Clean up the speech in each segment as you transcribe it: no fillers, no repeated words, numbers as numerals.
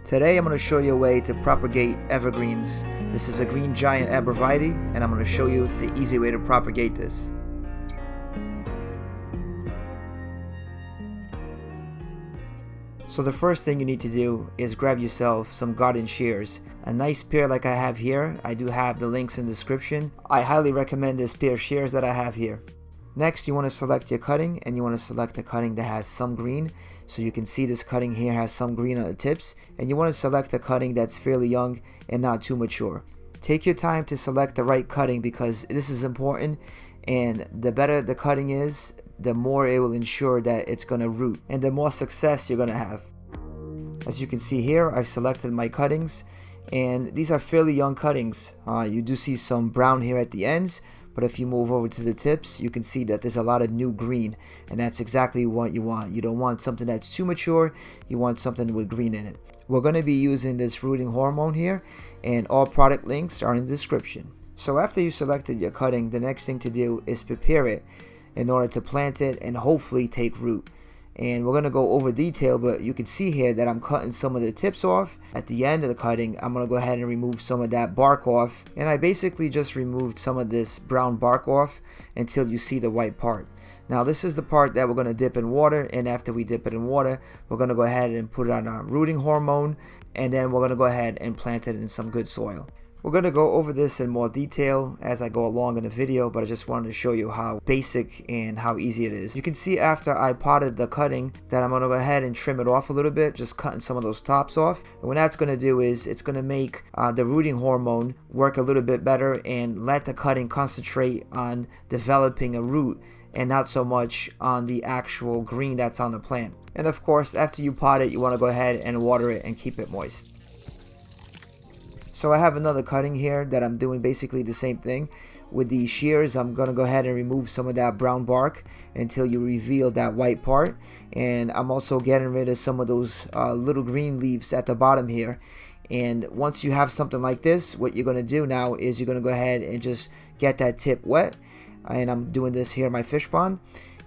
Today I'm going to show you a way to propagate evergreens. This is a green giant arborvitae, and I'm going to show you the easy way to propagate this. So the first thing you need to do is grab yourself some garden shears. A nice pair like I have here. I do have the links in the description. I highly recommend this pair of shears that I have here. Next, you want to select your cutting, and you want to select a cutting that has some green. So you can see this cutting here has some green on the tips, and you want to select a cutting that's fairly young and not too mature. Take your time to select the right cutting because this is important, and the better the cutting is, the more it will ensure that it's going to root and the more success you're going to have. As you can see here, I've selected my cuttings, and these are fairly young cuttings. You do see some brown here at the ends, but if you move over to the tips, you can see that there's a lot of new green, and that's exactly what you want. You don't want something that's too mature, you want something with green in it. We're going to be using this rooting hormone here, and all product links are in the description. So after you selected your cutting, the next thing to do is prepare it in order to plant it and hopefully take root. And we're going to go over detail, but you can see here that I'm cutting some of the tips off. At the end of the cutting, I'm going to go ahead and remove some of that bark off. And I basically just removed some of this brown bark off until you see the white part. Now this is the part that we're going to dip in water, and after we dip it in water, we're going to go ahead and put it on our rooting hormone, and then we're going to go ahead and plant it in some good soil. We're going to go over this in more detail as I go along in the video, but I just wanted to show you how basic and how easy it is. You can see after I potted the cutting that I'm going to go ahead and trim it off a little bit, just cutting some of those tops off. And what that's going to do is it's going to make the rooting hormone work a little bit better and let the cutting concentrate on developing a root and not so much on the actual green that's on the plant. And of course, after you pot it, you want to go ahead and water it and keep it moist. So I have another cutting here that I'm doing basically the same thing. With the shears, I'm going to go ahead and remove some of that brown bark until you reveal that white part. And I'm also getting rid of some of those little green leaves at the bottom here. And once you have something like this, what you're going to do now is you're going to go ahead and just get that tip wet. And I'm doing this here in my fish pond.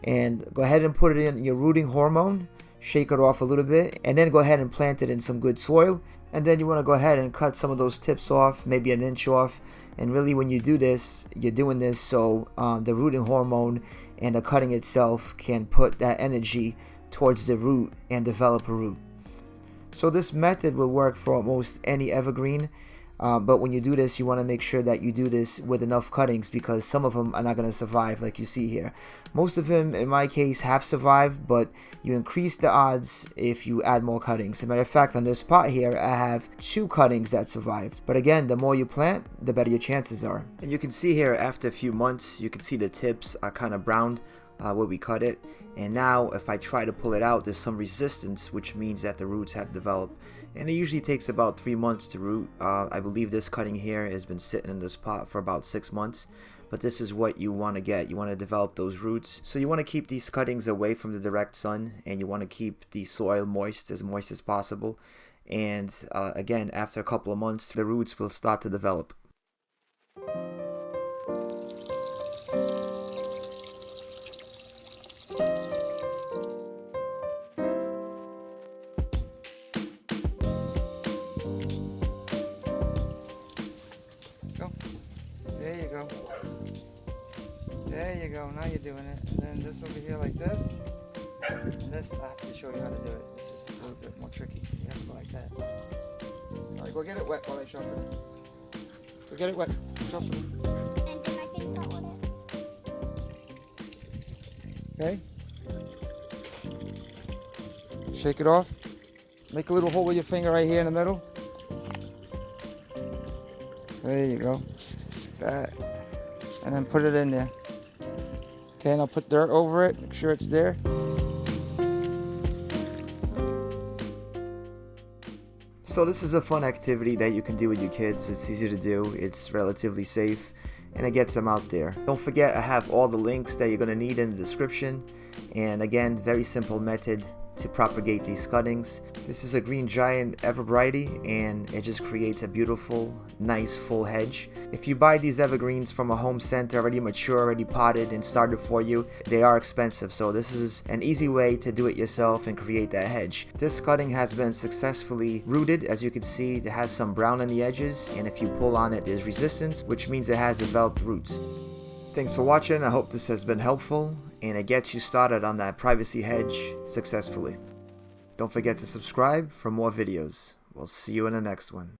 And go ahead and put it in your rooting hormone. Shake it off a little bit, and then go ahead and plant it in some good soil. And then you want to go ahead and cut some of those tips off, maybe an inch off. And really when you do this, you're doing this so the rooting hormone and the cutting itself can put that energy towards the root and develop a root. So this method will work for almost any evergreen. But when you do this, you want to make sure that you do this with enough cuttings because some of them are not going to survive like you see here. Most of them, in my case, have survived, but you increase the odds if you add more cuttings. As a matter of fact, on this pot here, I have 2 cuttings that survived. But again, the more you plant, the better your chances are. And you can see here, after a few months, you can see the tips are kind of browned where we cut it. And now, if I try to pull it out, there's some resistance, which means that the roots have developed. And it usually takes about 3 months to root. I believe this cutting here has been sitting in this pot for about 6 months. But this is what you want to get. You want to develop those roots. So you want to keep these cuttings away from the direct sun. And you want to keep the soil moist as possible. And again, after a couple of months, the roots will start to develop. There you go. There you go. Now you're doing it. And then this over here like this. And this, I have to show you how to do it. This is a little bit more tricky. You have to go like that. Alright, go get it wet while I sharpen it. Go get it wet. Sharpen it. And then I can throw it. Okay. Shake it off. Make a little hole with your finger right here in the middle. There you go. That. And then put it in there. Okay, and I'll put dirt over it. Make sure it's there. So this is a fun activity that you can do with your kids. It's easy to do. It's relatively safe. And it gets them out there. Don't forget, I have all the links that you're going to need in the description. And again, very simple method to propagate these cuttings. This is a green giant evergreen, and it just creates a beautiful, nice full hedge. If you buy these evergreens from a home center already mature, already potted and started for you, they are expensive, so this is an easy way to do it yourself and create that hedge. This cutting has been successfully rooted. As you can see, it has some brown on the edges, and if you pull on it, there's resistance, which means it has developed roots. Thanks for watching. I hope this has been helpful and it gets you started on that privacy hedge successfully. Don't forget to subscribe for more videos. We'll see you in the next one.